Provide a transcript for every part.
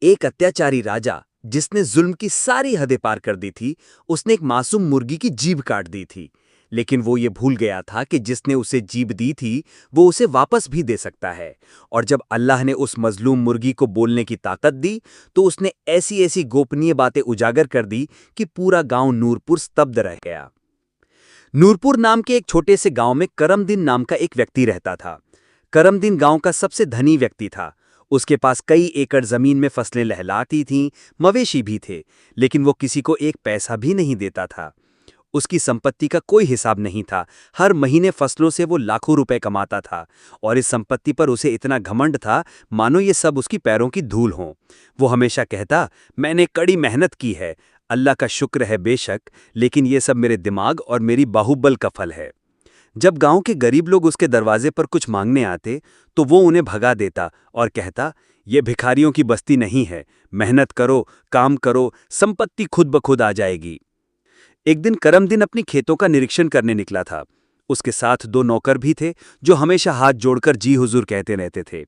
एक अत्याचारी राजा जिसने जुल्म की सारी हदें पार कर दी थी, उसने एक मासूम मुर्गी की जीभ काट दी थी। लेकिन वो ये भूल गया था कि जिसने उसे जीभ दी थी, वो उसे वापस भी दे सकता है। और जब अल्लाह ने उस मजलूम मुर्गी को बोलने की ताकत दी, तो उसने ऐसी ऐसी गोपनीय बातें उजागर कर दी कि पूरा गांव नूरपुर स्तब्ध रह गया। नूरपुर नाम के एक छोटे से गांव में करमदीन नाम का एक व्यक्ति रहता था। करमदीन गांव का सबसे धनी व्यक्ति था। उसके पास कई एकड़ जमीन में फसलें लहलाती थीं, मवेशी भी थे, लेकिन वो किसी को एक पैसा भी नहीं देता था। उसकी संपत्ति का कोई हिसाब नहीं था। हर महीने फसलों से वो लाखों रुपए कमाता था, और इस संपत्ति पर उसे इतना घमंड था मानो ये सब उसकी पैरों की धूल हों। वो हमेशा कहता, मैंने कड़ी मेहनत की है, अल्लाह का शुक्र है बेशक, लेकिन ये सब मेरे दिमाग और मेरी बाहुबल का फल है। जब गांव के गरीब लोग उसके दरवाजे पर कुछ मांगने आते, तो वो उन्हें भगा देता और कहता, ये भिखारियों की बस्ती नहीं है, मेहनत करो, काम करो, संपत्ति खुद ब खुद आ जाएगी। एक दिन करमदीन अपनी खेतों का निरीक्षण करने निकला था। उसके साथ दो नौकर भी थे, जो हमेशा हाथ जोड़कर जी हुजूर कहते रहते थे।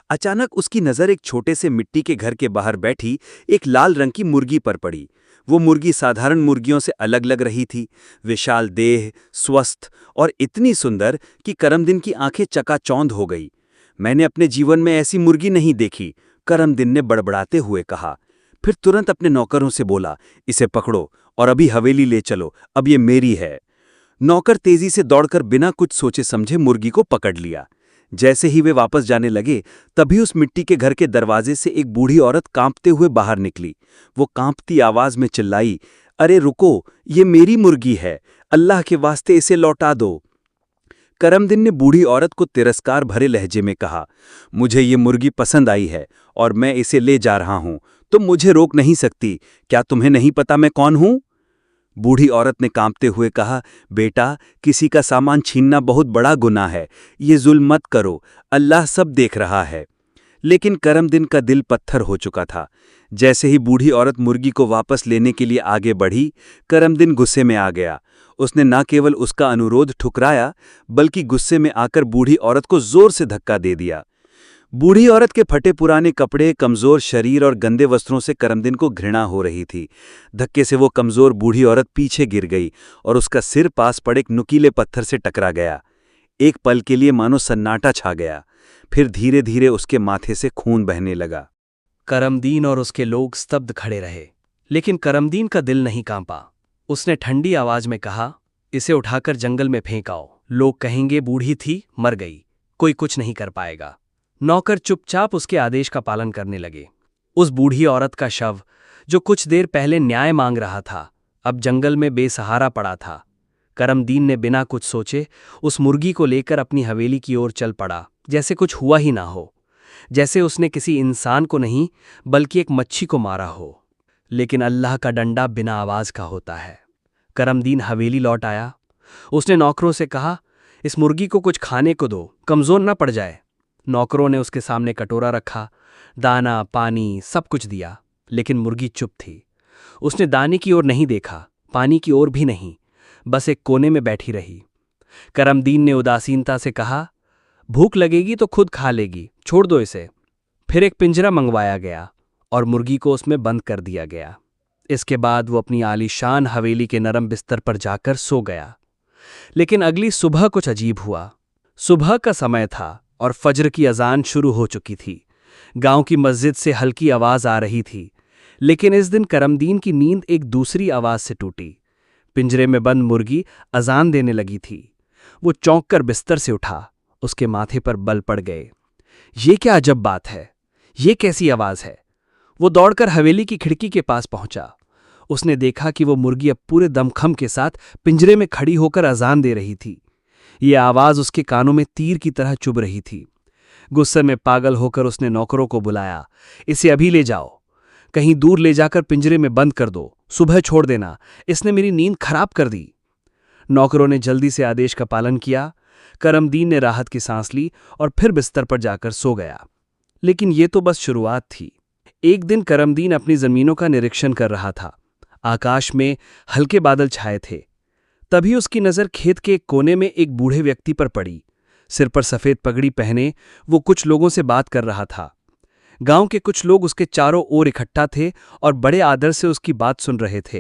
अचानक उसकी नज़र एक छोटे से मिट्टी के घर के बाहर बैठी एक लाल रंग की मुर्गी पर पड़ी। वो मुर्गी साधारण मुर्गियों से अलग लग रही थी। विशाल देह, स्वस्थ और इतनी सुंदर कि करमदीन की आंखें चकाचौंध हो गई। मैंने अपने जीवन में ऐसी मुर्गी नहीं देखी, करमदीन ने बड़बड़ाते हुए कहा। फिर तुरंत अपने नौकरों से बोला, इसे पकड़ो और अभी हवेली ले चलो, अब ये मेरी है। नौकर तेजी से दौड़कर बिना कुछ सोचे समझे मुर्गी को पकड़ लिया। जैसे ही वे वापस जाने लगे, तभी उस मिट्टी के घर के दरवाजे से एक बूढ़ी औरत कांपते हुए बाहर निकली। वो कांपती आवाज में चिल्लाई, अरे रुको, ये मेरी मुर्गी है, अल्लाह के वास्ते इसे लौटा दो। करमदीन ने बूढ़ी औरत को तिरस्कार भरे लहजे में कहा, मुझे ये मुर्गी पसंद आई है और मैं इसे ले जा रहा हूं, तुम मुझे रोक नहीं सकती। क्या तुम्हें नहीं पता मैं कौन हूं? बूढ़ी औरत ने कांपते हुए कहा, बेटा, किसी का सामान छीनना बहुत बड़ा गुनाह है, ये जुल्म मत करो, अल्लाह सब देख रहा है। लेकिन करमदीन का दिल पत्थर हो चुका था। जैसे ही बूढ़ी औरत मुर्गी को वापस लेने के लिए आगे बढ़ी, करमदीन गुस्से में आ गया। उसने न केवल उसका अनुरोध ठुकराया, बल्कि गुस्से में आकर बूढ़ी औरत को जोर से धक्का दे दिया। बूढ़ी औरत के फटे पुराने कपड़े, कमजोर शरीर और गंदे वस्त्रों से करमदीन को घृणा हो रही थी। धक्के से वो कमजोर बूढ़ी औरत पीछे गिर गई और उसका सिर पास पड़े एक नुकीले पत्थर से टकरा गया। एक पल के लिए मानो सन्नाटा छा गया, फिर धीरे धीरे उसके माथे से खून बहने लगा। करमदीन और उसके लोग स्तब्ध खड़े रहे, लेकिन करमदीन का दिल नहीं कांपा। उसने ठंडी आवाज में कहा, इसे उठाकर जंगल में फेंक आओ, लोग कहेंगे बूढ़ी थी, मर गई, कोई कुछ नहीं कर पाएगा। नौकर चुपचाप उसके आदेश का पालन करने लगे। उस बूढ़ी औरत का शव, जो कुछ देर पहले न्याय मांग रहा था, अब जंगल में बेसहारा पड़ा था। करमदीन ने बिना कुछ सोचे उस मुर्गी को लेकर अपनी हवेली की ओर चल पड़ा, जैसे कुछ हुआ ही ना हो, जैसे उसने किसी इंसान को नहीं बल्कि एक मच्छी को मारा हो। लेकिन अल्लाह का डंडा बिना आवाज का होता है। करमदीन हवेली लौट आया। उसने नौकरों से कहा, इस मुर्गी को कुछ खाने को दो, कमजोर न पड़ जाए। नौकरों ने उसके सामने कटोरा रखा, दाना, पानी, सब कुछ दिया, लेकिन मुर्गी चुप थी। उसने दाने की ओर नहीं देखा, पानी की ओर भी नहीं, बस एक कोने में बैठी रही। करमदीन ने उदासीनता से कहा, भूख लगेगी तो खुद खा लेगी, छोड़ दो इसे। फिर एक पिंजरा मंगवाया गया और मुर्गी को उसमें बंद कर दिया गया। इसके बाद वो अपनी आलीशान हवेली के नरम बिस्तर पर जाकर सो गया। लेकिन अगली सुबह कुछ अजीब हुआ। सुबह का समय था और फज्र की अजान शुरू हो चुकी थी। गांव की मस्जिद से हल्की आवाज आ रही थी, लेकिन इस दिन करमदीन की नींद एक दूसरी आवाज से टूटी। पिंजरे में बंद मुर्गी अजान देने लगी थी। वो चौंक कर बिस्तर से उठा, उसके माथे पर बल पड़ गए। ये क्या अजब बात है, ये कैसी आवाज है? वो दौड़कर हवेली की खिड़की के पास पहुंचा। उसने देखा कि वो मुर्गी अब पूरे दमखम के साथ पिंजरे में खड़ी होकर अजान दे रही थी। ये आवाज उसके कानों में तीर की तरह चुभ रही थी। गुस्से में पागल होकर उसने नौकरों को बुलाया, इसे अभी ले जाओ, कहीं दूर ले जाकर पिंजरे में बंद कर दो, सुबह छोड़ देना, इसने मेरी नींद खराब कर दी। नौकरों ने जल्दी से आदेश का पालन किया। करमदीन ने राहत की सांस ली और फिर बिस्तर पर जाकर सो गया। लेकिन ये तो बस शुरुआत थी। एक दिन करमदीन अपनी जमीनों का निरीक्षण कर रहा था। आकाश में हल्के बादल छाए थे। तभी उसकी नज़र खेत के एक कोने में एक बूढ़े व्यक्ति पर पड़ी। सिर पर सफ़ेद पगड़ी पहने वो कुछ लोगों से बात कर रहा था। गांव के कुछ लोग उसके चारों ओर इकट्ठा थे और बड़े आदर से उसकी बात सुन रहे थे,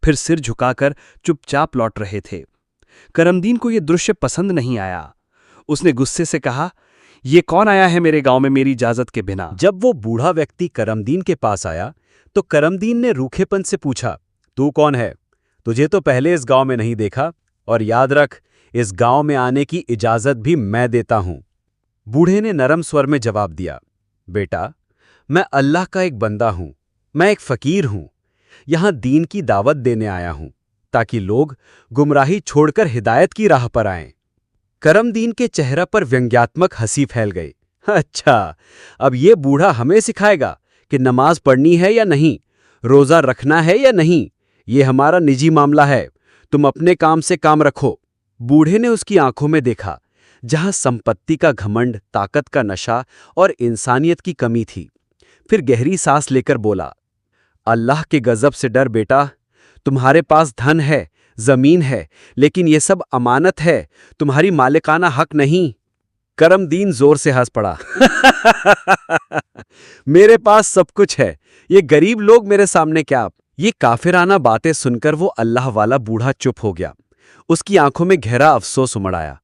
फिर सिर झुकाकर चुपचाप लौट रहे थे। करमदीन को यह दृश्य पसंद नहीं आया। उसने गुस्से से कहा, ये कौन आया है मेरे गांव में मेरी इजाजत के बिना? जब वो बूढ़ा व्यक्ति करमदीन के पास आया तो करमदीन ने रूखेपन से पूछा, तू कौन है? तुझे तो पहले इस गांव में नहीं देखा, और याद रख, इस गांव में आने की इजाजत भी मैं देता हूं। बूढ़े ने नरम स्वर में जवाब दिया, बेटा, मैं अल्लाह का एक बंदा हूं, मैं एक फकीर हूं। यहां दीन की दावत देने आया हूं ताकि लोग गुमराही छोड़कर हिदायत की राह पर आएं। करमदीन के चेहरा पर व्यंग्यात्मक हंसी फैल गई। अच्छा, अब ये बूढ़ा हमें सिखाएगा कि नमाज पढ़नी है या नहीं, रोजा रखना है या नहीं। ये हमारा निजी मामला है, तुम अपने काम से काम रखो। बूढ़े ने उसकी आंखों में देखा, जहां संपत्ति का घमंड, ताकत का नशा और इंसानियत की कमी थी। फिर गहरी सांस लेकर बोला, अल्लाह के गजब से डर बेटा। तुम्हारे पास धन है, जमीन है, लेकिन ये सब अमानत है, तुम्हारी मालिकाना हक नहीं। करमदीन जोर से हंस पड़ा। मेरे पास सब कुछ है, ये गरीब लोग मेरे सामने क्या? ये काफिराना बातें सुनकर वो अल्लाह वाला बूढ़ा चुप हो गया। उसकी आंखों में गहरा अफसोस उमड़ आया।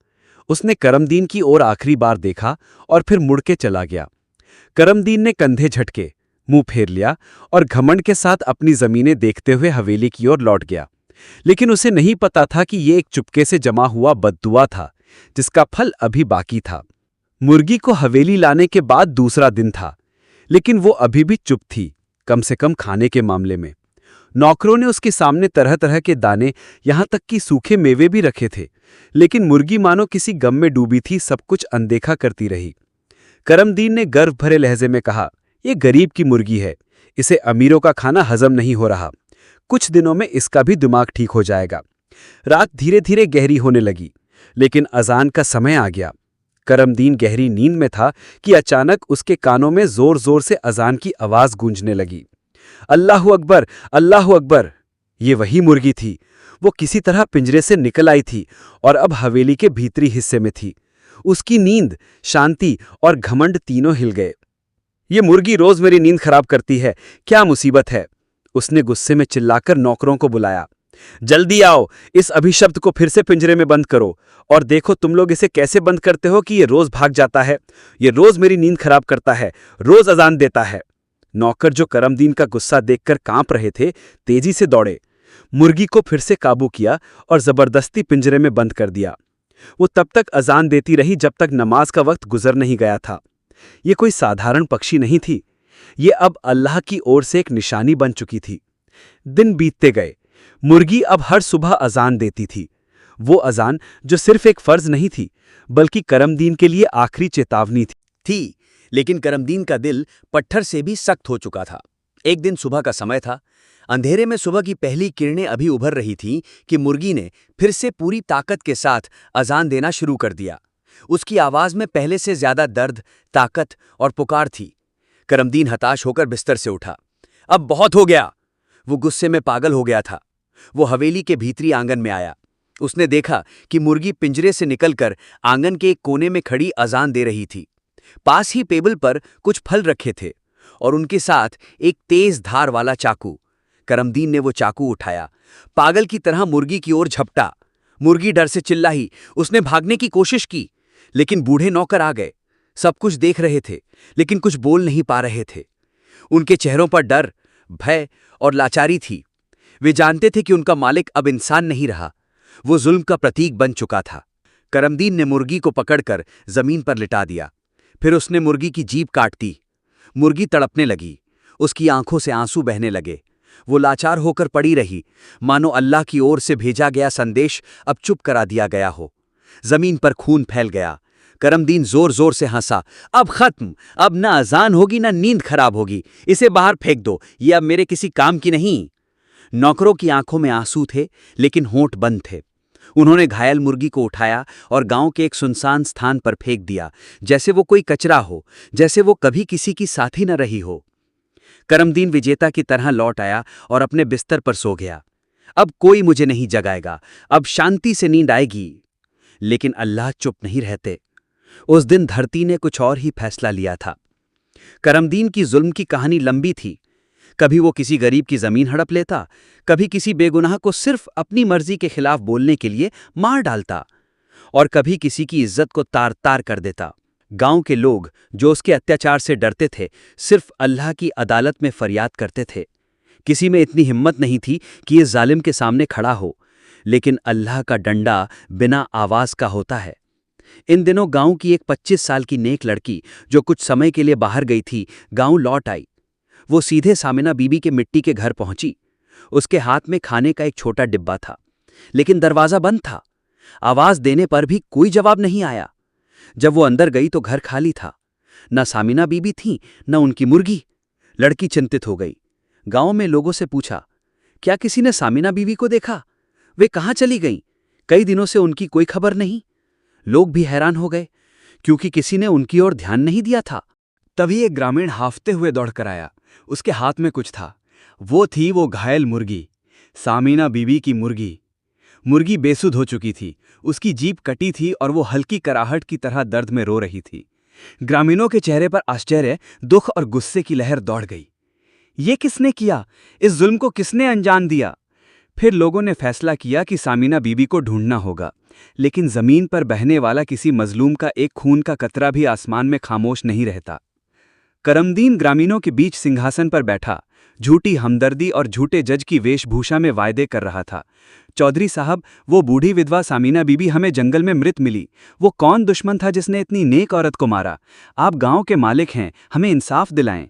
उसने करमदीन की ओर आखिरी बार देखा और फिर मुड़ के चला गया। करमदीन ने कंधे झटके, मुंह फेर लिया और घमंड के साथ अपनी जमीनें देखते हुए हवेली की ओर लौट गया। लेकिन उसे नहीं पता था कि ये एक चुपके से जमा हुआ बद्दुआ था, जिसका फल अभी बाकी था। मुर्गी को हवेली लाने के बाद दूसरा दिन था, लेकिन वो अभी भी चुप थी, कम से कम खाने के मामले में। नौकरों ने उसके सामने तरह तरह के दाने, यहां तक कि सूखे मेवे भी रखे थे, लेकिन मुर्गी मानो किसी गम में डूबी थी, सब कुछ अनदेखा करती रही। करमदीन ने गर्व भरे लहजे में कहा, ये गरीब की मुर्गी है, इसे अमीरों का खाना हजम नहीं हो रहा। कुछ दिनों में इसका भी दिमाग ठीक हो जाएगा। रात धीरे धीरे गहरी होने लगी, लेकिन अजान का समय आ गया। करमदीन गहरी नींद में था कि अचानक उसके कानों में जोर जोर से अजान की आवाज गूंजने लगी। अल्लाहु अकबर, अल्लाहु अकबर। ये वही मुर्गी थी। वो किसी तरह पिंजरे से निकल आई थी और अब हवेली के भीतरी हिस्से में थी। उसकी नींद, शांति और घमंड तीनों हिल गए। ये मुर्गी रोज मेरी नींद खराब करती है, क्या मुसीबत है? उसने गुस्से में चिल्लाकर नौकरों को बुलाया, जल्दी आओ, इस अभिशप्त को फिर से पिंजरे में बंद करो, और देखो तुम लोग इसे कैसे बंद करते हो कि ये रोज भाग जाता है। ये रोज मेरी नींद खराब करता है, रोज अजान देता है। नौकर, जो करमदीन का गुस्सा देखकर कांप रहे थे, तेजी से दौड़े, मुर्गी को फिर से काबू किया और जबरदस्ती पिंजरे में बंद कर दिया। वो तब तक अजान देती रही जब तक नमाज का वक्त गुजर नहीं गया था। ये कोई साधारण पक्षी नहीं थी, ये अब अल्लाह की ओर से एक निशानी बन चुकी थी। दिन बीतते गए। मुर्गी अब हर सुबह अजान देती थी। वो अजान जो सिर्फ एक फर्ज नहीं थी, बल्कि करमदीन के लिए आखिरी चेतावनी थी। लेकिन करमदीन का दिल पत्थर से भी सख्त हो चुका था। एक दिन सुबह का समय था। अंधेरे में सुबह की पहली किरणें अभी उभर रही थीं कि मुर्गी ने फिर से पूरी ताकत के साथ अजान देना शुरू कर दिया। उसकी आवाज में पहले से ज्यादा दर्द, ताकत और पुकार थी। करमदीन हताश होकर बिस्तर से उठा। अब बहुत हो गया। वो गुस्से में पागल हो गया था। वो हवेली के भीतरी आंगन में आया। उसने देखा कि मुर्गी पिंजरे से निकलकर आंगन के एक कोने में खड़ी अजान दे रही थी। पास ही टेबल पर कुछ फल रखे थे और उनके साथ एक तेज धार वाला चाकू। करमदीन ने वो चाकू उठाया, पागल की तरह मुर्गी की ओर झपटा। मुर्गी डर से चिल्लाई। उसने भागने की कोशिश की, लेकिन बूढ़े नौकर आ गए। सब कुछ देख रहे थे, लेकिन कुछ बोल नहीं पा रहे थे। उनके चेहरों पर डर, भय और लाचारी थी। वे जानते थे कि उनका मालिक अब इंसान नहीं रहा, वो जुल्म का प्रतीक बन चुका था। करमदीन ने मुर्गी को पकड़कर जमीन पर लिटा दिया। फिर उसने मुर्गी की जीभ काट दी। मुर्गी तड़पने लगी। उसकी आंखों से आंसू बहने लगे। वो लाचार होकर पड़ी रही, मानो अल्लाह की ओर से भेजा गया संदेश अब चुप करा दिया गया हो। जमीन पर खून फैल गया। करमदीन जोर जोर से हंसा। अब खत्म, अब ना अजान होगी ना नींद खराब होगी। इसे बाहर फेंक दो, ये अब मेरे किसी काम की नहीं। नौकरों की आंखों में आंसू थे, लेकिन होंठ बंद थे। उन्होंने घायल मुर्गी को उठाया और गांव के एक सुनसान स्थान पर फेंक दिया, जैसे वो कोई कचरा हो, जैसे वो कभी किसी की साथी न रही हो। करमदीन विजेता की तरह लौट आया और अपने बिस्तर पर सो गया। अब कोई मुझे नहीं जगाएगा, अब शांति से नींद आएगी। लेकिन अल्लाह चुप नहीं रहते। उस दिन धरती ने कुछ और ही फैसला लिया था। करमदीन की जुल्म की कहानी लंबी थी। कभी वो किसी गरीब की जमीन हड़प लेता, कभी किसी बेगुनाह को सिर्फ अपनी मर्जी के खिलाफ बोलने के लिए मार डालता, और कभी किसी की इज्जत को तार तार कर देता। गांव के लोग जो उसके अत्याचार से डरते थे, सिर्फ अल्लाह की अदालत में फरियाद करते थे। किसी में इतनी हिम्मत नहीं थी कि ये जालिम के सामने खड़ा हो, लेकिन अल्लाह का डंडा बिना आवाज का होता है। इन दिनों गांव की एक 25 साल की नेक लड़की जो कुछ समय के लिए बाहर गई थी, गांव लौट आई। वो सीधे सामिना बीबी के मिट्टी के घर पहुंची। उसके हाथ में खाने का एक छोटा डिब्बा था, लेकिन दरवाजा बंद था। आवाज देने पर भी कोई जवाब नहीं आया। जब वो अंदर गई तो घर खाली था। न सामिना बीबी थी, न उनकी मुर्गी। लड़की चिंतित हो गई। गांव में लोगों से पूछा, क्या किसी ने सामिना बीवी को देखा? वे कहाँ चली गईं? कई दिनों से उनकी कोई खबर नहीं। लोग भी हैरान हो गए, क्योंकि किसी ने उनकी ओर ध्यान नहीं दिया था। तभी एक ग्रामीण हांफते हुए दौड़कर आया। उसके हाथ में कुछ था। वो थी वो घायल मुर्गी, सामिना बीबी की मुर्गी। मुर्गी बेसुध हो चुकी थी, उसकी जीभ कटी थी और वो हल्की कराहट की तरह दर्द में रो रही थी। ग्रामीणों के चेहरे पर आश्चर्य, दुख और गुस्से की लहर दौड़ गई। ये किसने किया? इस जुल्म को किसने अंजाम दिया? फिर लोगों ने फैसला किया कि सामिना बीबी को ढूंढना होगा, लेकिन जमीन पर बहने वाला किसी मजलूम का एक खून का कतरा भी आसमान में खामोश नहीं रहता। करमदीन ग्रामीणों के बीच सिंहासन पर बैठा, झूठी हमदर्दी और झूठे जज की वेशभूषा में वायदे कर रहा था। चौधरी साहब, वो बूढ़ी विधवा सामिना बीबी हमें जंगल में मृत मिली। वो कौन दुश्मन था जिसने इतनी नेक औरत को मारा? आप गांव के मालिक हैं, हमें इंसाफ दिलाएं।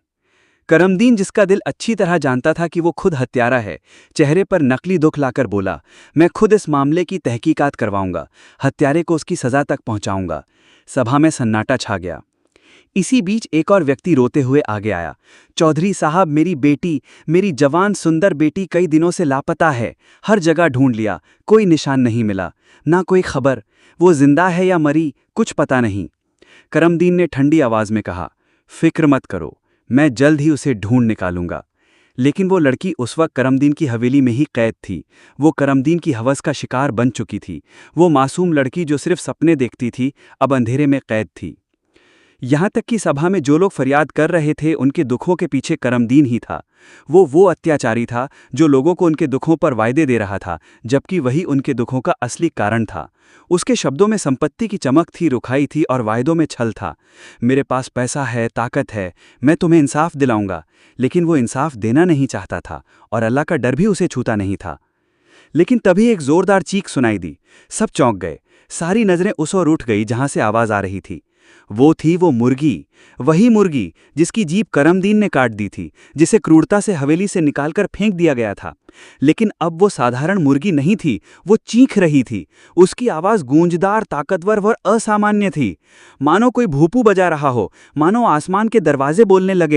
करमदीन, जिसका दिल अच्छी तरह जानता था कि वो खुद हत्यारा है, चेहरे पर नकली दुख लाकर बोला, मैं खुद इस मामले की तहकीकात करवाऊंगा, हत्यारे को उसकी सजा तक पहुंचाऊंगा। सभा में सन्नाटा छा गया। इसी बीच एक और व्यक्ति रोते हुए आगे आया। चौधरी साहब, मेरी बेटी, मेरी जवान सुंदर बेटी कई दिनों से लापता है। हर जगह ढूंढ लिया, कोई निशान नहीं मिला, ना कोई खबर। वो जिंदा है या मरी, कुछ पता नहीं। करमदीन ने ठंडी आवाज में कहा, फिक्र मत करो, मैं जल्द ही उसे ढूंढ निकालूंगा। लेकिन वो लड़की उस वक्त करमदीन की हवेली में ही कैद थी। वो करमदीन की हवस का शिकार बन चुकी थी। वो मासूम लड़की जो सिर्फ सपने देखती थी, अब अंधेरे में कैद थी। यहाँ तक कि सभा में जो लोग फरियाद कर रहे थे, उनके दुखों के पीछे करमदीन ही था। वो अत्याचारी था जो लोगों को उनके दुखों पर वायदे दे रहा था, जबकि वही उनके दुखों का असली कारण था। उसके शब्दों में संपत्ति की चमक थी, रुखाई थी, और वायदों में छल था। मेरे पास पैसा है, ताकत है, मैं तुम्हें इंसाफ दिलाऊंगा। लेकिन वो इंसाफ देना नहीं चाहता था, और अल्लाह का डर भी उसे छूता नहीं था। लेकिन तभी एक जोरदार चीख सुनाई दी। सब चौंक गए। सारी नजरें उस ओर उठ गई जहां से आवाज आ रही थी। वो थी वो मुर्गी, वही मुर्गी जिसकी जीभ करमदीन ने काट दी थी, जिसे क्रूरता से हवेली से निकालकर फेंक दिया गया था। लेकिन अब वो साधारण मुर्गी नहीं थी, वो चीख रही थी। उसकी आवाज गूंजदार, ताकतवर और असामान्य थी, मानो कोई भूपू बजा रहा हो, मानो आसमान के दरवाजे बोलने लगे